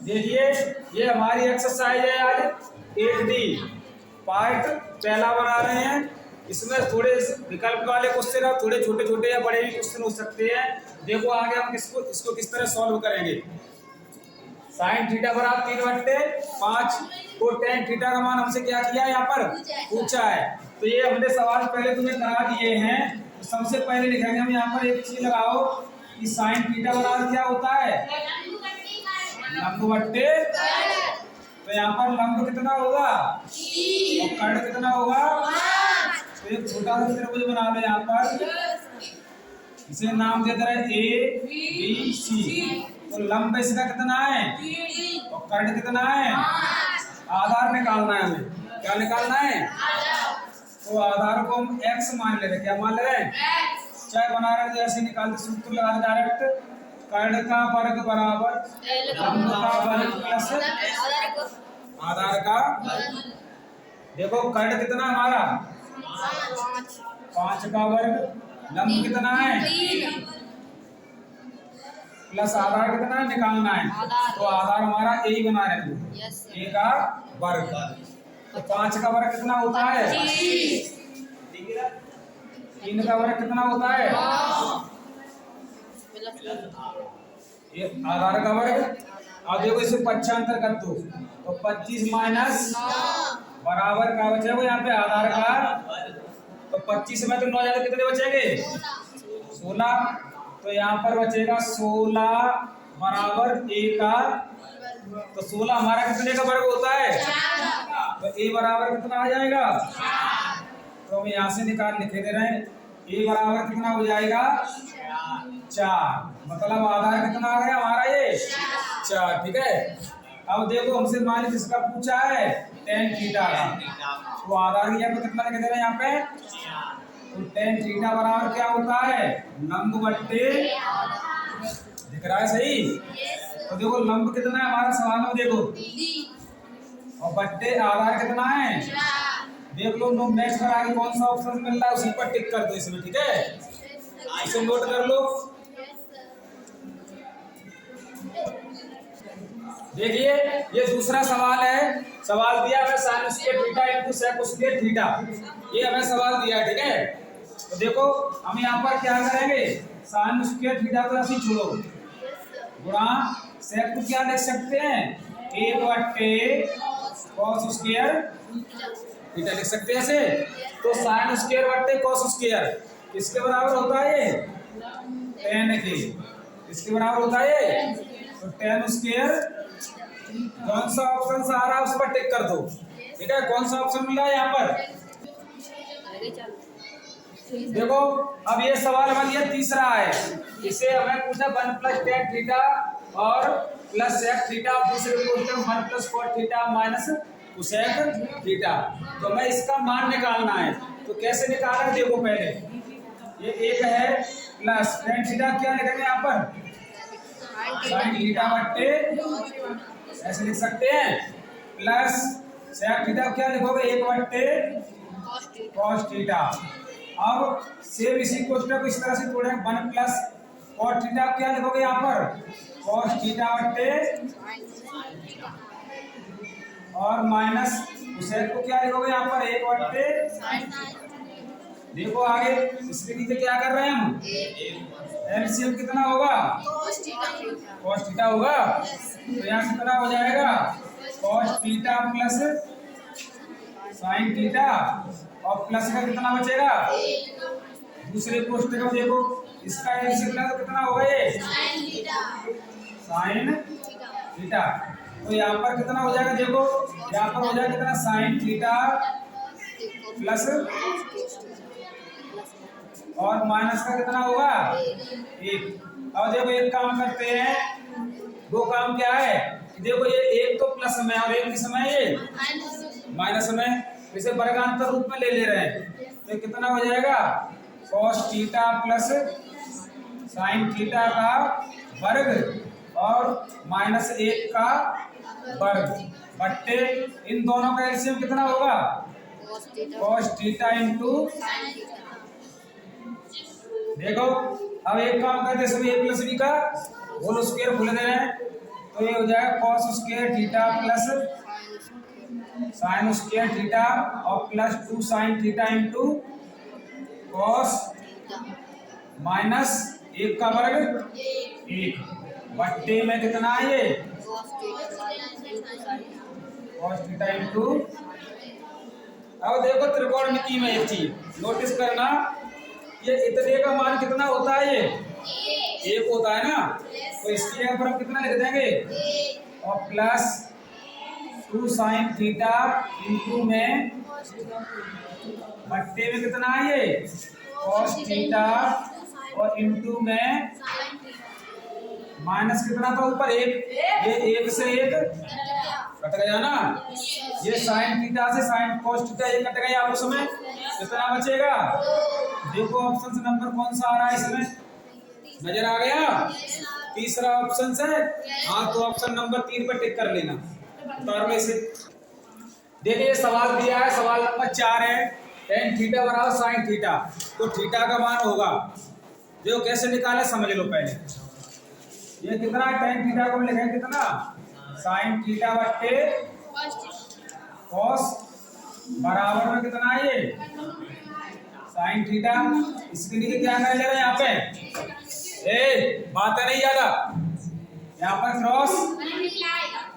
देखिए ये हमारी एक्सरसाइज है आज 8D पार्ट पहला बना रहे हैं। इसमें थोड़े विकल्प वाले क्वेश्चन और थोड़े छोटे छोटे या बड़े भी क्वेश्चन हो सकते हैं। देखो आगे हम इसको किस तरह सॉल्व करेंगे। साइन थीटा बराबर 3/5 को टेन थीटा का मान हमसे क्या किया है यहाँ पर पूछा है। तो ये हमने सवाल पहले तुम्हें करा दिए हैं। तो सबसे पहले लिखेंगे हम यहाँ पर एक चीज लगाओ कि साइन थीटा बराबर क्या होता है लंब बट्टे। तो यहाँ पर लंब कितना होगा और कर्ण कितना होगा। तो एक छोटा सा त्रिभुज बना लो यहाँ पर, इसे नाम दे दे रहे ABC। तो लंब इसका कितना है और कर्ण कितना है। आधार निकालना है हमें। क्या निकालना है। तो आधार को हम x मान ले रहे। क्या मान ले रहे हैं चाहे बना रहे जैसे निकालते सूत्र लगा दे डायरेक्ट। कर्ण का वर्ग बराबर लंब का वर्ग प्लस आधार का। देखो कर्ण कितना हमारा 5 का वर्ग, लंब कितना है प्लस आधार कितना निकालना है। तो आधार हमारा a बना रहे हैं a का वर्ग। तो 5 का वर्ग कितना होता है 3 का वर्ग कितना होता है ये आधार का वर्ग। अब देखो इसे पक्षांतर कर दो तो 25 माइनस बराबर का बचेगा यहाँ पे आधार का। तो 25 में तो 9 ज्यादा कितने बचेंगे 16। तो यहाँ पर बचेगा 16 बराबर a का। तो 16 हमारा कितने का वर्ग होता है तो a बराबर कितना आ जाएगा। तो हम यहाँ से निकाल लिखे दे रहे हैं a बराबर कितना हो जाएगा 4। मतलब आधार कितना आ गया हमारा ये 4। ठीक है। अब देखो हमसे मान लीजिए जिसका पूछा है tan थीटा का। तो आधार की जगह कितना लिख दे रहे हैं यहाँ पे। तो tan थीटा बराबर क्या होता है लंब बट्टे, दिख रहा है सही। तो देखो लंब कितना है हमारा सवाल में देखो और बट्टे आधार कितना है देख लो। नो नेक्स्ट पर आगे कौन सा ऑप्शन मिल रहा है उसी पर टिक कर दो इसमें। ठीक है इसे नोट कर लो। देखिए ये दूसरा सवाल है। सवाल दिया है sin square theta into sec square theta. ये हमें सवाल दिया है। ठीक है। तो देखो हम यहाँ पर क्या करेंगे sin स्क्वायर थीटा को ऐसे छोड़ो गुणा sec को क्या लिख सकते हैं 1/cos स्क्वायर थीटा लिख सकते हैं ऐसे। तो sin स्क्वायर बट्टे cos स्क्वायर किसके बराबर होता है ये tan के। किसके बराबर होता है ये तो tan स्क्वायर। कौन सा ऑप्शन से आ रहा है उस पर टिक कर दो। ठीक है कौन सा ऑप्शन मिल रहा है यहाँ पर। देखो अब ये सवाल हमारे लिए तीसरा है। इसे हमें पूछा 1 + tan थीटा और प्लस sec थीटा। दूसरे question 1 + cot theta minus cosec theta. तो हमें इसका मान निकालना है। तो कैसे निकालना है देखो पहले ये एक है प्लस tan थीटा क्या लिखेंगे यहाँ पर sin थीटा बट्टे ऐसे लिख सकते हैं प्लस sec थीटा क्या लिखोगे 1/cos थीटा। अब सेम इसी क्वेश्चन को इस तरह से तोड़ें 1 + cot थीटा क्या लिखोगे यहाँ पर cos थीटा बट्टे और माइनस sec को क्या लिखोगे यहाँ पर 1/। देखो आगे इसके नीचे क्या कर रहे हैं हम एलसीएम कितना होगा cos थीटा होगा। तो यहाँ कितना हो जाएगा cos theta plus sin theta और प्लस का कितना बचेगा दूसरे क्वेश्चन में देखो इसका एलसीएम तो कितना होगा ये sin थीटा। तो यहाँ पर कितना हो जाएगा देखो यहाँ पर हो जाएगा कितना sin थीटा प्लस और माइनस का कितना होगा 1। अब देखो एक काम करते हैं दो काम क्या है देखो ये एक तो प्लस में और एक किस में ये माइनस में। इसे वर्गांतर रूप में ले रहे हैं तो कितना हो जाएगा cos theta plus sin theta का वर्ग और -1 का वर्ग बट्टे इन दोनों का एलसीएम कितना होगा cos थीटा इंटू। देखो अब एक काम करते हैं a + b का होल स्क्वायर खुले दे रहे हैं, तो ये हो जाएगा cos square theta plus sine square theta और plus 2 sine theta into cos minus 1 का वर्ग 1 बट्टे में कितना है ये कॉस थीटा इंटू। अब देखो त्रिकोणमिति में एक चीज नोटिस करना, ये इतने का मान कितना होता है, ये 1 होता है ना, तो इसकी जगह पर हम कितना लिख देंगे और प्लस 2 साइन थीटा इंटू में बट्टे में कितना है ये कॉस थीटा और इंटू में माइनस कितना था ऊपर 1, ये 1 से 1 कट गया ना, ये साइन थीटा से साइन कॉस थीटा ये कट गया, आपस में कितना बचेगा। देखो ऑप्शन नंबर कौन सा आ रहा है इसमें, नजर आ गया, तीसरा ऑप्शन से। हाँ तो ऑप्शन नंबर 3 पर टिक कर लेना उतार में से। देखिए सवाल दिया है, सवाल नंबर 4 है, tan थीटा बराबर साइन थीटा, तो थीटा का मान होगा, देखो कैसे निकाले समझ लो पहले। ये कितना tan थीटा को लिखें कितना साइन थीटा बट्टे कॉस बराबर में कितना है ये साइन थीटा। इसके लिए क्या कर ले रहे हैं यहाँ पे, बात नहीं ज्यादा, यहाँ पर क्रॉस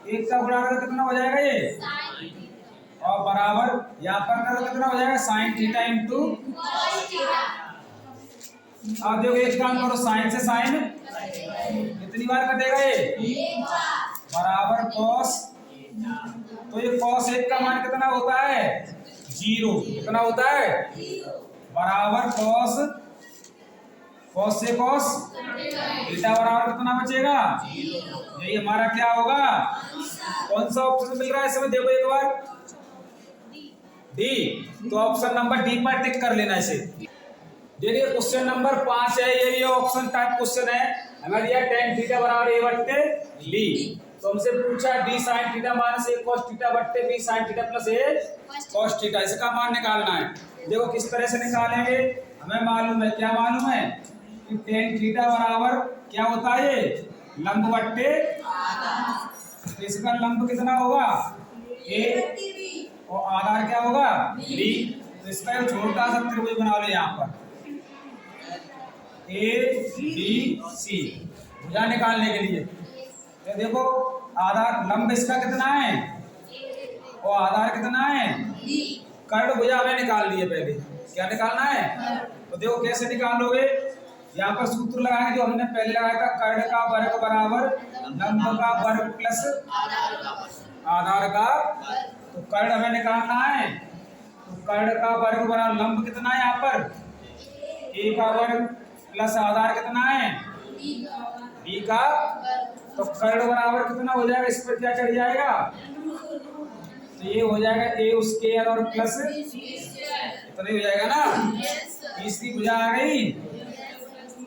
1 का गुणा करो कितना हो जाएगा ये, और बराबर यहाँ पर करो कितना हो जाएगा साइन थीटा इंटू। अब देखो एक काम करो, साइन से साइन कितनी बार कटेगा ये बराबर कॉस, तो ये कॉस 1 का मान कितना होता है 0, कितना होता है बराबर कॉस, कॉस से कॉस थीटा बराबर कितना बचेगा, यही हमारा क्या होगा, कौन सा ऑप्शन मिल रहा है इसमें, देखो एक बार डी, तो ऑप्शन नंबर डी पर टिक कर लेना इसे। देखिए क्वेश्चन नंबर 5 है, ये भी ऑप्शन टाइप क्वेश्चन है, हमें दिया tan थीटा बराबर a बट्टे d, तो हमसे पूछा d sin theta minus a cos theta बट्टे b sin theta plus a cos theta, इसका मान निकालना है। देखो किस तरह से निकालेंगे, हमें मालूम है, क्या मालूम है कि tan थीटा बराबर क्या होता है ये लंब बट्टे, तो इसका लंब कितना होगा a और आधार क्या होगा b, तो इसका एक छोटा सा त्रिभुज बना लो यहाँ पर ए बी सी भुजा निकालने के लिए। तो देखो आधार लंब इसका कितना है और आधार कितना है, कर्ण भुजा हमें निकाल लिए, पहले क्या निकालना है, तो देखो कैसे निकालोगे, यहाँ पर सूत्र लगाएंगे जो हमने पहले लगाया था, कर्ण का वर्ग बराबर लंब का वर्ग प्लस आधार का, तो कर्ण हमें निकालना है, तो कर्ण का वर्ग बराबर लंब कितना है यहाँ पर a का वर्ग प्लस आधार कितना है b का, तो कर्ण बराबर कितना हो जाएगा, इस पर क्या चढ़ जाएगा, तो ये हो जाएगा a स्क्वायर और प्लस इतना ही हो जाएगा ना, तीसरी भुजा आ गई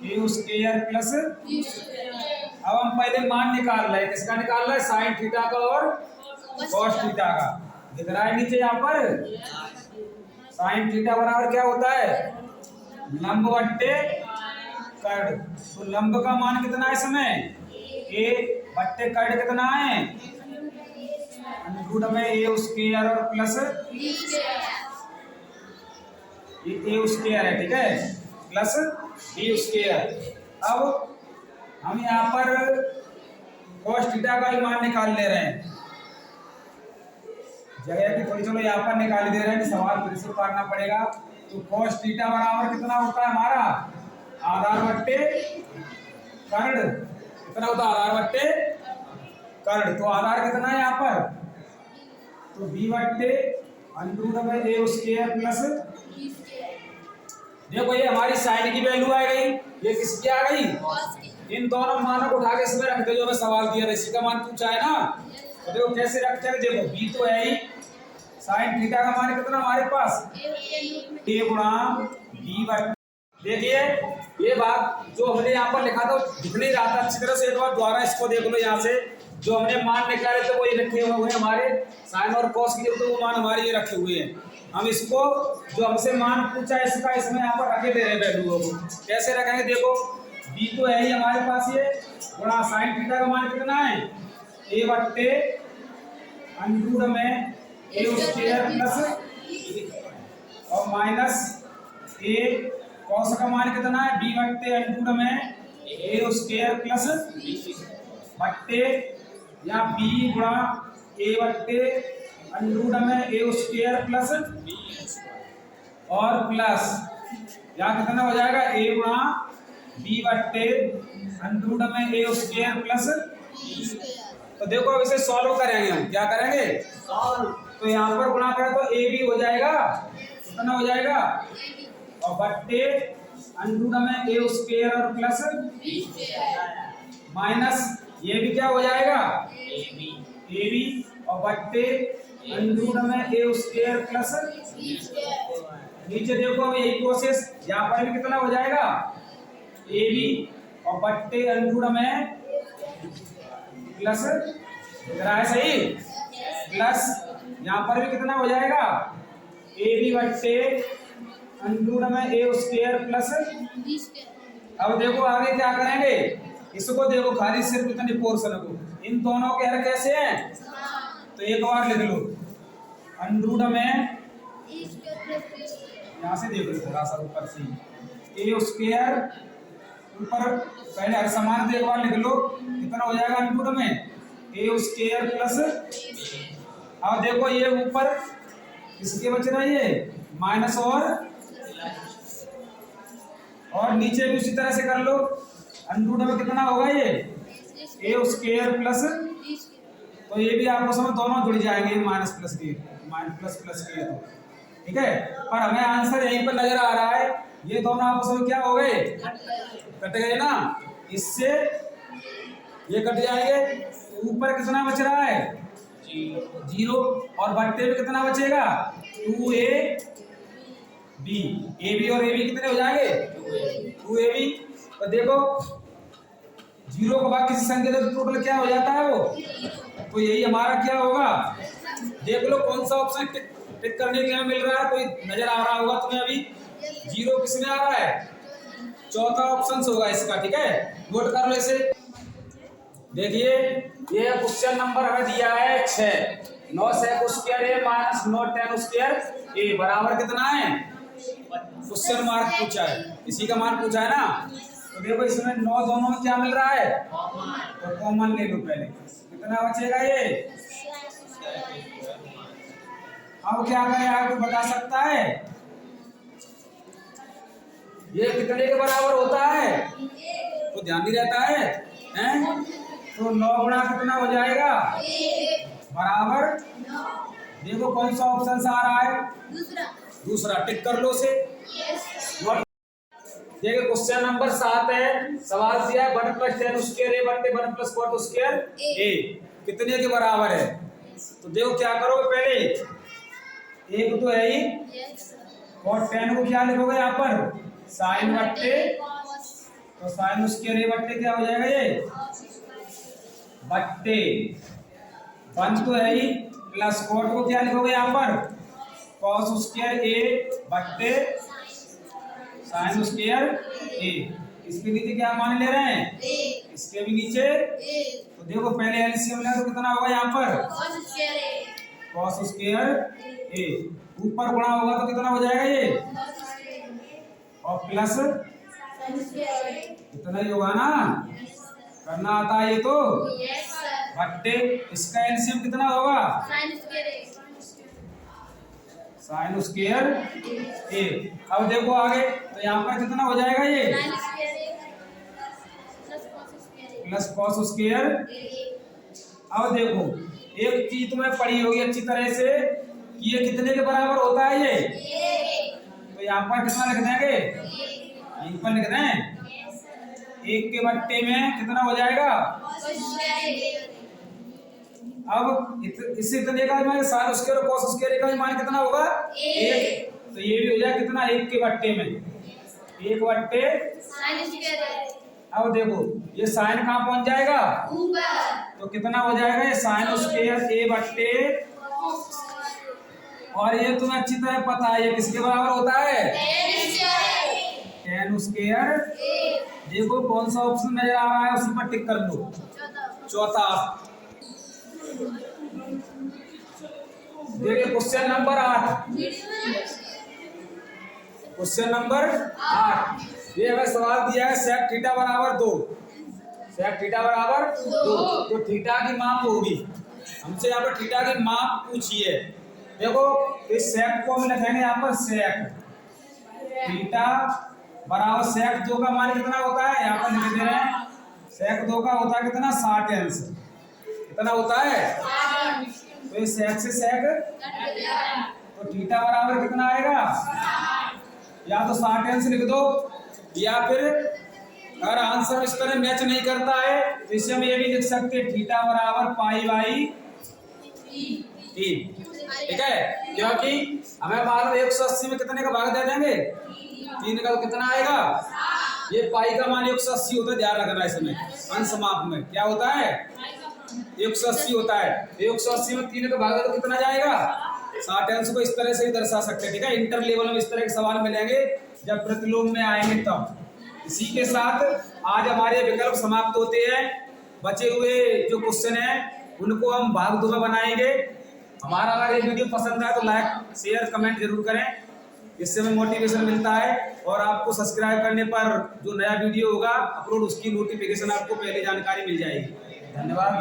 a स्क्वायर प्लस। अब हम पहले मान निकाल रहे हैं, किसका निकाल रहे हैं, साइन थीटा का और कॉस थीटा का, दिख रहा है नीचे यहाँ पर, साइन थीटा बराबर क्या होता है लंब बट्टे कर्ण, तो लंब का मान कितना है इसमें a बट्टे कर्ण कितना है रूट में a स्क्वायर और प्लस ये a स्क्वायर है, ठीक है, प्लस b स्क्वायर। अब हम यहाँ पर cos थीटा का ही मान निकाल ले रहे हैं, जगह की थोड़ी, चलो यहाँ पर निकाल दे रहे हैं, सवाल फिर से उतारना पड़ेगा। तो cos थीटा बराबर कितना होता है हमारा आधार बट्टे कर्ण, कितना होता है आधार बट्टे कर्ण, तो आधार कितना है यहाँ पर, तो b बट्टे अंडर में a स्क्वायर प्लस, देखो ये हमारी साइन की वैल्यू आ गई, ये किसकी आ गई, इन दोनों मानों को उठा के इसमें रख दे जो हमें सवाल दिया था, इसी का मान पूछा है ना, तो देखो कैसे रखते हैं, देखो b तो है ही, साइन थीटा का मान कितना हमारे पास a गुणा b बट्टे, देखिए ये बात जो हमने यहाँ पर लिखा था दिख नहीं रहा था अच्छी तरह से, एक बार दोबारा इसको देख लो, यहाँ से जो हमने मान निकाले थे वो ये रखे हुए हैं हमारे साइन और कॉस के, तो वो मान हमारे ये रखे हुए हैं, हम इसको जो हमसे मान पूछा इसका इसमें यहाँ पर रखे दे रहे हैं वैल्यूओं को, कैसे रखेंगे, देखो बी तो है ही हमारे पास ये, गुणा साइन थीटा का मान कितना है ए बट्टे अंडरूट में ए स्क्वायर प्लस और माइनस ए कॉस का मान कितना है बी बट्टे अंडरूट में ए स्क्वायर प्लस बट्टे या बी गुणा ए बट्टे अंडरूट में ए स्क्वायर प्लस और प्लस या कितना हो जाएगा ए गुणा बी बट्टे अंडरूट में ए स्क्वायर प्लस। तो देखो अब इसे सॉल्व करेंगे, हम क्या करेंगे सॉल्व। तो यहाँ पर गुणा करें तो ए बी हो जाएगा, कितना हो जाएगा और बट्टे अंडरूट में ए स्क्वायर और प्लस माइनस ये भी क्या हो जाएगा ए बी और बट्टे अंडरूट में ए स्क्वायर प्लस। नीचे देखो अब यही प्रोसेस, यहाँ पर भी कितना हो जाएगा ए बी और बट्टे अंडरूट में प्लस, है सही प्लस यहाँ पर भी कितना हो जाएगा ए बी बट्टे अंडरूट में ए स्क्वायर प्लस। अब देखो आगे क्या करेंगे, इसको देखो खाली सिर्फ इतने पोर्शन को, इन दोनों के हर कैसे हैं तो एक बार लिख लो अंडरूट में, यहाँ से देख लो थोड़ा सा ऊपर से ए स्क्वायर ऊपर पहले हर समान एक बार लिख लो, कितना हो जाएगा अंडरूट में ए स्क्वायर प्लस। अब देखो ये ऊपर किसके बच रहा है ये माइनस और नीचे भी उसी तरह से कर लो, अंडरूट में कितना होगा ये ए स्क्वायर प्लस। तो ये भी आपस में दोनों जुड़ जाएंगे माइनस प्लस के, माइनस प्लस प्लस के, तो ठीक है। पर हमें आंसर यहीं पर नजर आ रहा है, ये दोनों आपस में क्या हो गए कट गए ना, इससे ये कट जाएंगे। ऊपर कितना बच रहा है 0 और बट्टे में कितना बचेगा 2a b, ए बी और ए बी कितने हो जाएंगे 2ab। तो देखो 0 के बाद किसी संख्या का टोटल क्या हो जाता है वो, तो यही हमारा क्या होगा। देख लो कौन सा ऑप्शन टिक करने के लिए मिल रहा है, कोई नजर आ रहा होगा तुम्हें अभी 0 किसमें आ रहा है, चौथा ऑप्शन होगा इसका, ठीक है नोट कर लो इसे। देखिए ये क्वेश्चन नंबर हमें दिया है 6, 9 sec स्क्वायर ए माइनस 9 tan स्क्वायर ए बराबर कितना है, क्वेश्चन मार्क पूछा है, इसी का मान पूछा है ना। तो देखो इसमें 9 दोनों में क्या मिल रहा है तो कॉमन ले लो पहले, कितना बचेगा ये। अब क्या करें आपको बता सकता है ये कितने के बराबर होता है, तो ध्यान नहीं रहता है हैं? तो 9 गुणा कितना हो जाएगा बराबर, देखो कौन सा ऑप्शन से आ रहा है दूसरा टिक कर लो उसे। देखिए क्वेश्चन नंबर 7 है, सवाल दिया है 1 प्लस tan स्क्वायर ए बट्टे 1 प्लस cot स्क्वायर ए कितने के बराबर है। तो देखो क्या करो पहले, एक तो है ही cot tan को क्या लिखोगे यहाँ पर साइन बट्टे, तो साइन स्क्वायर ए बट्टे क्या हो जाएगा ये बट्टे 1 तो है ही प्लस cot को क्या लिखोगे यहाँ पर cos स्क्वायर ए बट्टे साइन स्क्वायर ए। इसके नीचे क्या मान ले रहे हैं इसके भी नीचे, तो देखो पहले एलसीएम ले तो कितना होगा यहाँ पर cos स्क्वायर ए, ऊपर गुणा होगा तो कितना हो जाएगा ये और प्लस इतना ही होगा ना, करना आता है ये तो बट्टे इसका एलसीएम कितना होगा साइन स्क्वायर ए। अब देखो आगे तो यहाँ पर कितना हो जाएगा ये प्लस cos स्क्वायर। अब देखो एक चीज तुम्हें पढ़ी होगी अच्छी तरह से कि ये कितने के बराबर होता है ये, तो यहाँ पर कितना लिख देंगे यहीं पर लिख दें 1 के बट्टे में कितना हो जाएगा। अब इससे इतने का मान साइन स्क्वायर और cos स्क्वायर का मान कितना होगा 1, तो ये भी हो जाएगा कितना 1 के बट्टे में 1 बट्टे साइन स्क्वायर। अब देखो ये साइन कहाँ पहुंच जाएगा ऊपर, तो कितना हो जाएगा ये साइन स्क्वायर ए बट्टे, और ये तुम्हें अच्छी तरह पता है ये किसके बराबर होता है 10 स्क्वायर। देखो कौन सा ऑप्शन नजर आ रहा है, उसी पर टिक कर लो। चौथा। देखिए क्वेश्चन नंबर 8। क्वेश्चन नंबर 8, ये हमें सवाल दिया है सेक थीटा बराबर 2। सेक थीटा बराबर 2, तो थीटा की माप होगी। हमसे यहाँ पर थीटा की माप पूछी है। देखो इस सेक को हम लिखेंगे यहाँ पर सेक थीटा बराबर सेक 2 का मान कितना होता है, यहाँ पर लिख दे रहे हैं। सेक 2 का होता है कितना, 60 अंश। कितना होता है, तो इस सेक से सेक, तो थीटा बराबर कितना आएगा, या तो 60 अंश लिख दो, या फिर अगर आंसर इस तरह मैच नहीं करता है तो इसे हम ये भी लिख सकते हैं, थीटा बराबर पाई बाई 3। ठीक है, क्योंकि हमें मालूम 180 में कितने का भाग दे देंगे, 3 का, कितना आएगा, ये पाई का मान 180 होता है। ध्यान रखना इसमें अंश माप में क्या होता है, 180 होता है। 180 में 3 का भाग दे तो कितना जाएगा, 60 अंश को इस तरह से ही दर्शा सकते हैं। ठीक है, इंटर लेवल में इस तरह के सवाल मिलेंगे जब प्रतिलोम में आएंगे तब। इसी के साथ आज हमारे विकल्प समाप्त होते हैं। बचे हुए जो क्वेश्चन हैं उनको हम भाग 2 में बनाएंगे। हमारा अगर ये वीडियो पसंद आए तो लाइक शेयर कमेंट जरूर करें, इससे हमें मोटिवेशन मिलता है। और आपको सब्सक्राइब करने पर जो नया वीडियो होगा अपलोड, उसकी नोटिफिकेशन आपको पहले जानकारी मिल जाएगी। धन्यवाद।